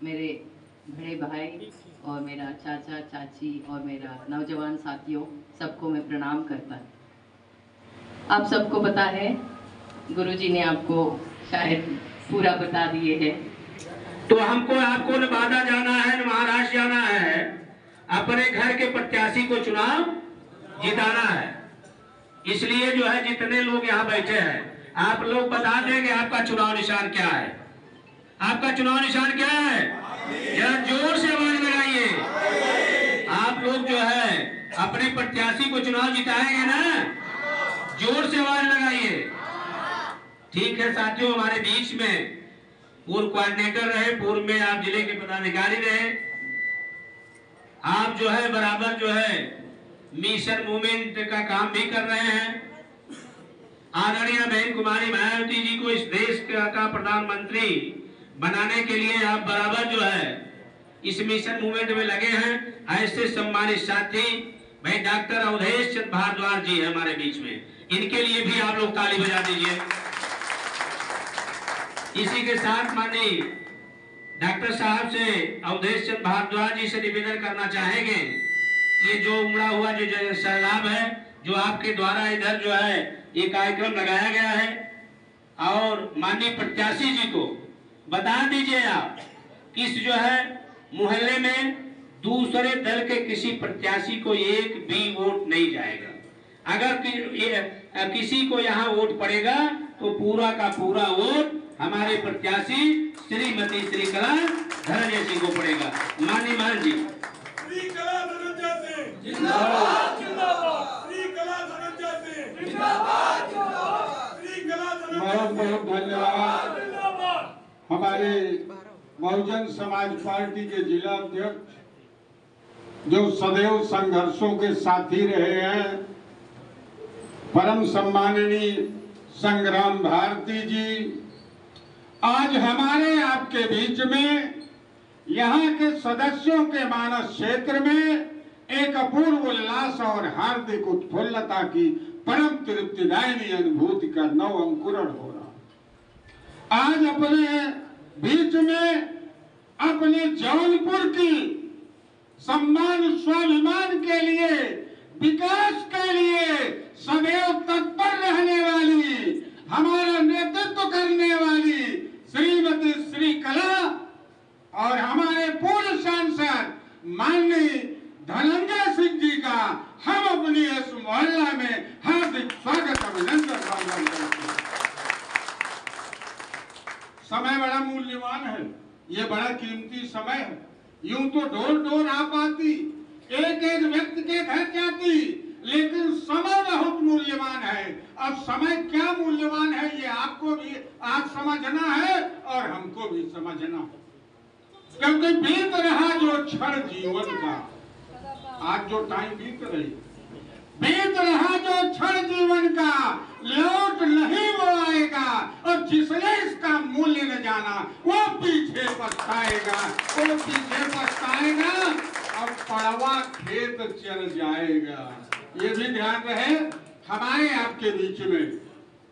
मेरे बड़े भाई और मेरा चाचा चाची और मेरा नौजवान साथियों, सबको मैं प्रणाम करता हूँ। आप सबको पता है, गुरुजी ने आपको शायद पूरा बता दिए हैं। तो हमको आपको नवादा जाना है, महाराष्ट्र जाना है, अपने घर के प्रत्याशी को चुनाव जिताना है। इसलिए जो है जितने लोग यहाँ बैठे हैं, आप लोग बता देंगे आपका चुनाव निशान क्या है। आपका चुनाव निशान क्या है? जरा जोर से आवाज लगाइए। आप लोग जो है अपने प्रत्याशी को चुनाव जिताएंगे ना, जोर से आवाज लगाइए। ठीक है साथियों, हमारे बीच में पूर्व कोऑर्डिनेटर रहे, पूर्व में आप जिले के पदाधिकारी रहे, आप जो है बराबर जो है मिशन मूवमेंट का काम भी कर रहे हैं। आदरणीय बहन कुमारी मायावती जी को इस देश का प्रधानमंत्री बनाने के लिए आप बराबर जो है इस मिशन मूवमेंट में लगे हैं। ऐसे सम्मानित साथी भाई डॉक्टर अवधेश चंद्र भारद्वाज जी है हमारे बीच में, इनके लिए भी आप लोग ताली बजा दीजिए। इसी के साथ माननीय डॉक्टर साहब से, अवधेश चंद्र भारद्वाज जी से निवेदन करना चाहेंगे, ये जो उमड़ा हुआ जो सैलाब है, जो आपके द्वारा इधर जो है ये कार्यक्रम लगाया गया है, और माननीय प्रत्याशी जी को बता दीजिए आप किस जो है मोहल्ले में दूसरे दल के किसी प्रत्याशी को एक भी वोट नहीं जाएगा। अगर किसी को यहाँ वोट पड़ेगा तो पूरा का पूरा वोट हमारे प्रत्याशी श्रीमती श्रीकला धनंजय सिंह को पड़ेगा। माननीय मान जी, श्रीकला धनंजय सिंह जिंदाबाद, जिंदाबाद। श्रीकला धनंजय सिंह जिंदाबाद, जिंदाबाद। श्रीकला बहुत बहुत धन्यवाद। हमारे बहुजन समाज पार्टी के जिला अध्यक्ष जो सदैव संघर्षों के साथी रहे हैं, परम सम्माननीय संग्राम भारती जी, आज हमारे आपके बीच में यहाँ के सदस्यों के मानस क्षेत्र में एक अपूर्व उल्लास और हार्दिक उत्फुल्लता की परम तृप्तिदायी अनुभूति का नव अंकुरण हो रहा। आज अपने बीच में अपने जौनपुर की सम्मान स्वाभिमान के लिए, विकास के लिए सदैव तत्पर रहने वाली, हमारा नेतृत्व करने वाली श्रीमती श्रीकला और हमारे पूर्व सांसद माननीय धनंजय सिंह जी का हम अपनी इस मोहल्ला में हार्दिक स्वागत अभिनंदन करते हैं। समय बड़ा मूल्यवान है, ये बड़ा कीमती समय है। यूं तो डोर डोर आ पाती, एक एक व्यक्ति के घर जाती, लेकिन समय बहुत मूल्यवान है। अब समय क्या मूल्यवान है ये आपको भी आज समझना है और हमको भी समझना है, क्योंकि बीत रहा जो क्षण जीवन का, आज जो टाइम बीत रहा जो क्षण जीवन का लौट नहीं वो आएगा, और जिसने इसका मूल्य न जाना वो पीछे पछताएगा, वो पीछे पछताएगा और पड़वा खेत चल जाएगा। ये भी ध्यान रहे हमारे आपके बीच में।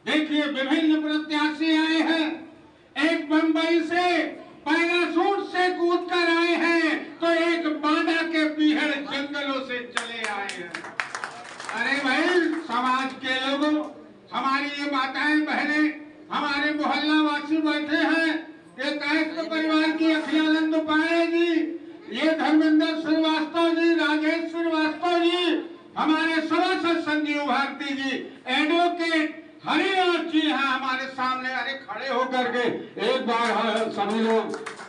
देखिए विभिन्न प्रत्याशी आए हैं, एक बंबई से पैराशूट से कूद कर आए हैं, तो एक बांदा के पीहड़ जंगलों से चले आए हैं। अरे भाई समाज के लोगों, हमारी ये माताएं बहनें, हमारे मोहल्ला वासी बैठे हैं, ये कायस्थ परिवार की अखिलानंद उपाध्याय जी, ये धर्मेंद्र श्रीवास्तव जी, राजेश श्रीवास्तव जी, हमारे सभासद संजीव भारती जी, एडवोकेट हरिनाथ जी यहाँ हमारे सामने, अरे खड़े होकर के एक बार सभी लोग,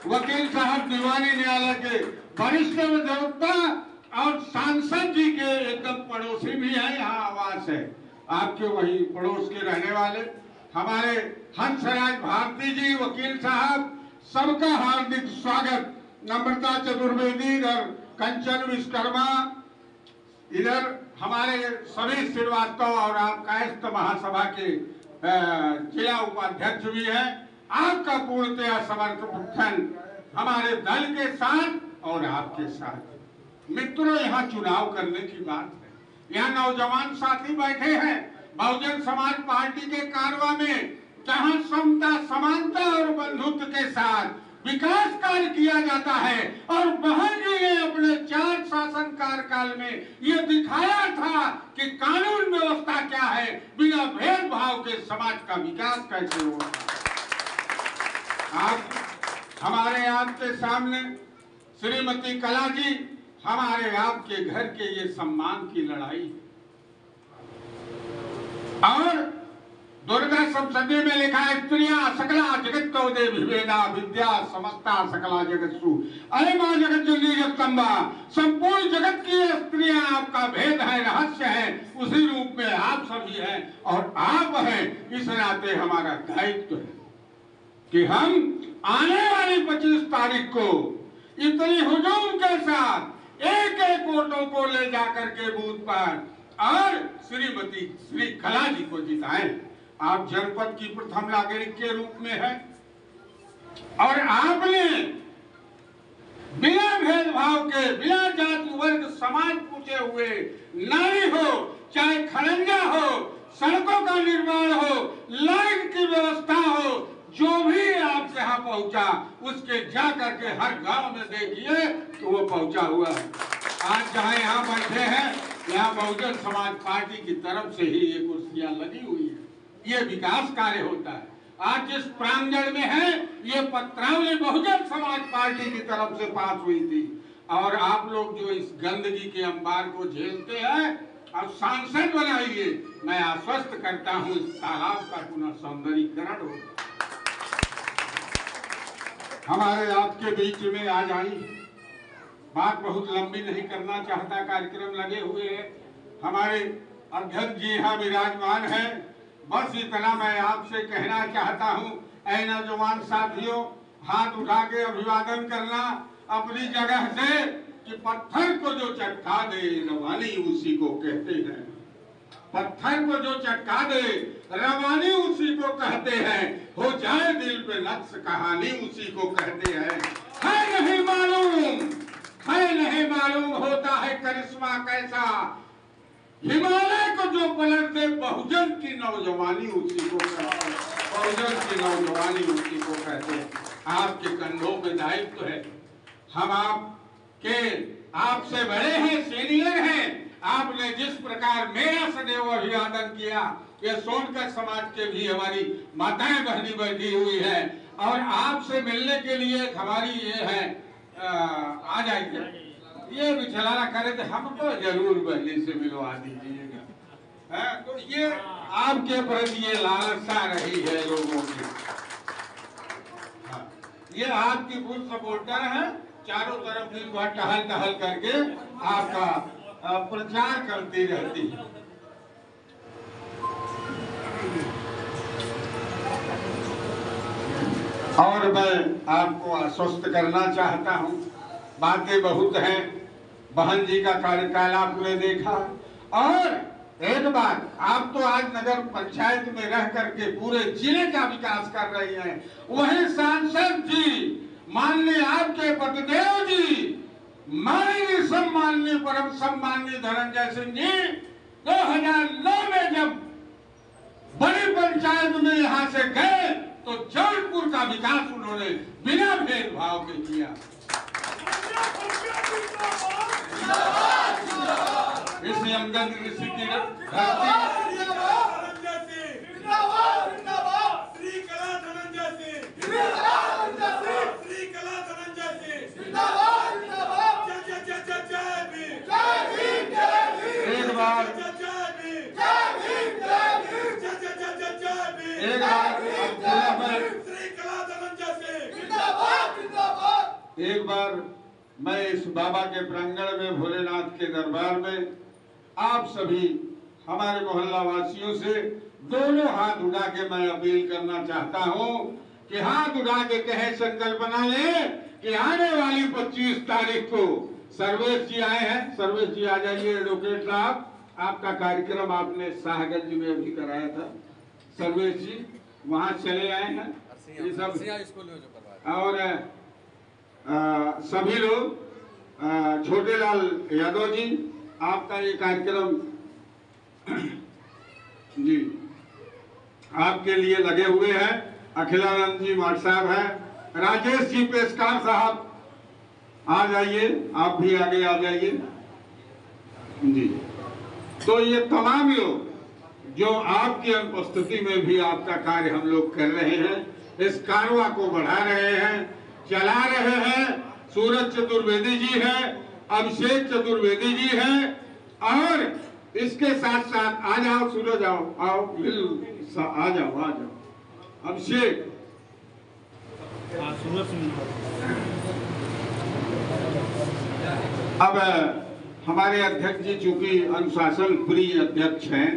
वकील साहब दीवानी न्यायालय के वरिष्ठ अधिवक्ता और सांसद जी के एकदम पड़ोसी भी हैं, यहाँ आवास है आपके वही पड़ोस के रहने वाले हमारे हंसराज भारती जी, वकील साहब, सबका हार्दिक स्वागत। नम्रता चतुर्वेदी, इधर कंचन विश्वकर्मा, इधर हमारे सभी श्रीवास्तव और आप कायस्थ महासभा के जिला उपाध्यक्ष भी हैं। आपका पूर्णतया समर्थन हमारे दल के साथ और आपके साथ। मित्रों, यहाँ चुनाव करने की बात है, यहाँ नौजवान साथी बैठे हैं बहुजन समाज पार्टी के कारवा में, जहाँ समता समानता और बंधुत्व के साथ विकास कार्य किया जाता है। और बहन जी ने अपने 4 शासन कार्यकाल में ये दिखाया था कि कानून व्यवस्था क्या है, बिना भेदभाव के समाज का विकास कैसे होगा। आज हमारे आपके सामने श्रीमती कला जी हमारे आपके घर के ये सम्मान की लड़ाई, और दुर्गा सप्तशती में लिखा है स्त्रियां सकला जगत्तोदे विवेदा विद्या समस्ता सकला जगत्सु अरे मां जगत जननी जगदम्बा, संपूर्ण जगत की स्त्रियां आपका भेद है, रहस्य है, उसी रूप में आप सभी हैं और आप हैं। इस नाते हमारा दायित्व है कि हम आने वाली 25 तारीख को इतनी हुजूम के साथ एक एक वोटों को ले जाकर के बूथ पर और श्रीमती श्री कला जी को जिताएं। आप जनपद की प्रथम नागरिक के रूप में हैं और आपने बिना भेदभाव के, बिना जाति वर्ग समाज पूछे हुए, नारी हो चाहे खड़ंजा हो, सड़कों का निर्माण हो, लाइट की व्यवस्था हो, जो भी आपके यहाँ पहुंचा उसके जा करके हर गांव में देखिए कि वो पहुंचा हुआ है। आज जहाँ यहाँ बैठे हैं यहाँ बहुजन समाज पार्टी की तरफ से ही ये कुर्सियां लगी हुई है। ये विकास कार्य होता है। आज जिस प्रांगण में है ये पत्रावली बहुजन समाज पार्टी की तरफ से पास हुई थी। और आप लोग जो इस गंदगी के अंबार को झेलते हैं अब सांसद बनाइए। मैं आश्वस्त करता हूँ इस तालाब का पुनः सौंदर्यीकरण हो। हमारे आपके बीच में आज आई बात बहुत लंबी नहीं करना चाहता, कार्यक्रम लगे हुए हैं। हमारे अध्यक्ष जी यहाँ विराजमान हैं। बस इतना मैं आपसे कहना चाहता हूँ, ऐ नौजवान साथियों, हाथ उठा के अभिवादन करना अपनी जगह से कि पत्थर को जो चटका दे रवानी उसी को कहते हैं। पत्थर को जो चटका दे रवानी उसी को कहते हैं। हो जाए दिल पे नक्श कहानी उसी को कहते हैं। है नहीं मालूम होता है करिश्मा कैसा, हिमालय को जो पलट दे बहुजन की नौजवानी उसी को कहते हैं। बहुजन की नौजवानी उसी को कहते हैं। आपके कंधों पे दायित्व है। हम आपसे बड़े हैं, सीनियर हैं। आपने जिस प्रकार मेरा सदैव अभिवादन किया, ये सोनकर समाज के भी हमारी माताएं बहनी बैठी हुई है और आपसे मिलने के लिए हमारी ये है आ जाइए। ये बिछलाना करे तो हमको जरूर बहनी से मिलवा दीजिएगा। तो ये आपके प्रति ये लालसा रही है लोगों की। ये आपकी फुल सपोर्टर है। चारों तरफ दिन भर टहल करके आपका प्रचार करती रहती है। और मैं आपको आश्वस्त करना चाहता हूँ, बातें बहुत हैं। बहन जी का कार्यकाल आपने देखा और एक बात, आप तो आज नगर पंचायत में रह करके पूरे जिले का विकास कर रही हैं। वही सांसद जी माननीय आपके पतिदेव जी माननीय सम्माननीय परम सम्माननीय धनंजय सिंह जी 2009 में जब बड़ी पंचायत में यहाँ से गए तो जौनपुर का विकास उन्होंने बिना भेदभाव के किया। इस यमगंज ऋषि की एक बार मैं इस बाबा के प्रांगण में भोलेनाथ के दरबार में आप सभी हमारे मोहल्ला वासियों से दोनों हाथ उठा के मैं अपील करना चाहता हूं कि हाथ उठा के कहे संकल्प बना ले कि आने वाली 25 तारीख को सर्वेश जी आए हैं। सर्वेश जी आ जाइए। एडवोकेट साहब, आपका कार्यक्रम आपने शाहगंज में भी कराया था। सर्वेश जी वहां चले आए हैं। ये सब और सभी लोग, छोटेलाल यादव जी आपका ये कार्यक्रम जी आपके लिए लगे हुए हैं। अखिलानंद जी माट साहब हैं, राजेश जी पेशकार साहब आ जाइए, आप भी आगे आ जाइए जी। तो ये तमाम लोग जो आपकी अनुपस्थिति में भी आपका कार्य हम लोग कर रहे हैं, इस कारवा को बढ़ा रहे हैं, चला रहे हैं। सूरज चतुर्वेदी जी है, अभिषेक चतुर्वेदी जी है, और इसके साथ साथ आ जाओ सूरज, आओ आओ आ जाओ अभिषेक। अब हमारे अध्यक्ष जी चूंकि अनुशासन प्रिय अध्यक्ष हैं,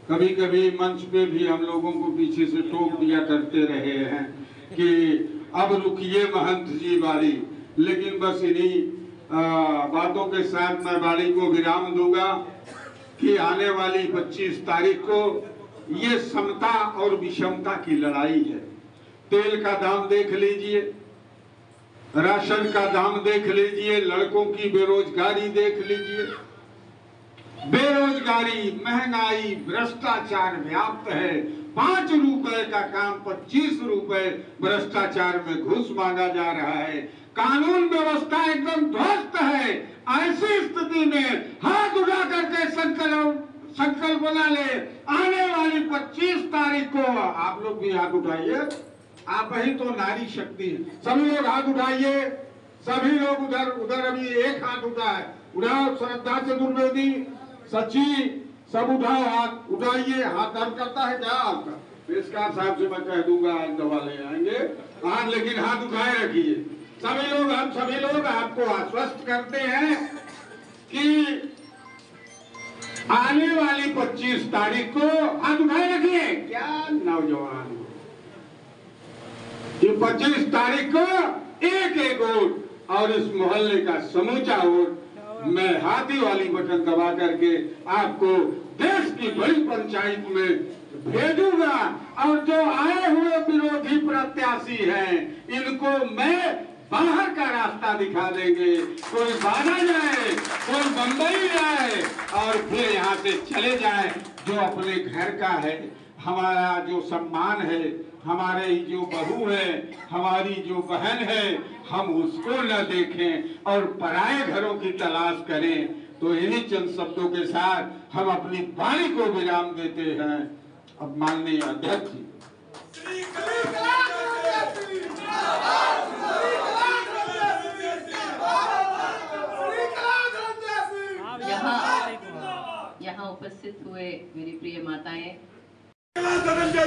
कभी कभी मंच पे भी हम लोगों को पीछे से टोक दिया करते रहे हैं कि अब रुकिए महंत जी बारी, लेकिन बस इन्हीं बातों के साथ मैं बारी को विराम दूंगा कि आने वाली 25 तारीख को ये समता और विषमता की लड़ाई है। तेल का दाम देख लीजिए, राशन का दाम देख लीजिए, लड़कों की बेरोजगारी देख लीजिए। बेरोजगारी, महंगाई, भ्रष्टाचार व्याप्त है। 5 रुपए का काम 25 रुपए भ्रष्टाचार में घूस मांगा जा रहा है। कानून व्यवस्था एकदम ध्वस्त है। ऐसी स्थिति में हाथ उठा करके संकल्प बना ले, आने वाली 25 तारीख को आप लोग भी हाथ उठाइए। आप ही तो नारी शक्ति है। सभी लोग हाथ उठाइए, सभी लोग उधर अभी एक हाथ उठा है, उठाओ। श्रद्धा चतुर्वेदी, सची, सब उठाओ, हाथ उठाइए। हाथ दर्द करता है क्या आपका? पेशकार साहब से मैं कह दूंगा, आज दवा ले आएंगे। हाथ लेकिन हाथ उठाए रखिए सभी लोग। हम सभी लोग आपको आश्वस्त करते हैं कि आने वाली 25 तारीख को हाथ उठाए रखिए। क्या नौजवान, ये 25 तारीख को एक वोट और इस मोहल्ले का समूचा वोट मैं हाथी वाली बटन दबा करके आपको देश की बड़ी पंचायत में भेजूंगा। और जो आए हुए विरोधी प्रत्याशी हैं, इनको मैं बाहर का रास्ता दिखा देंगे। कोई बाना जाए, कोई बंबई जाए और फिर यहाँ से चले जाए। जो अपने घर का है, हमारा जो सम्मान है, हमारे जो बहू है, हमारी जो बहन है, हम उसको न देखें और पराये घरों की तलाश करें। तो इन्हीं चंद शब्दों के साथ हम अपनी वाणी को विराम देते हैं। अब माननीय अध्यक्ष जी, यहाँ उपस्थित हुए मेरी प्रिय माताएं, धनंजय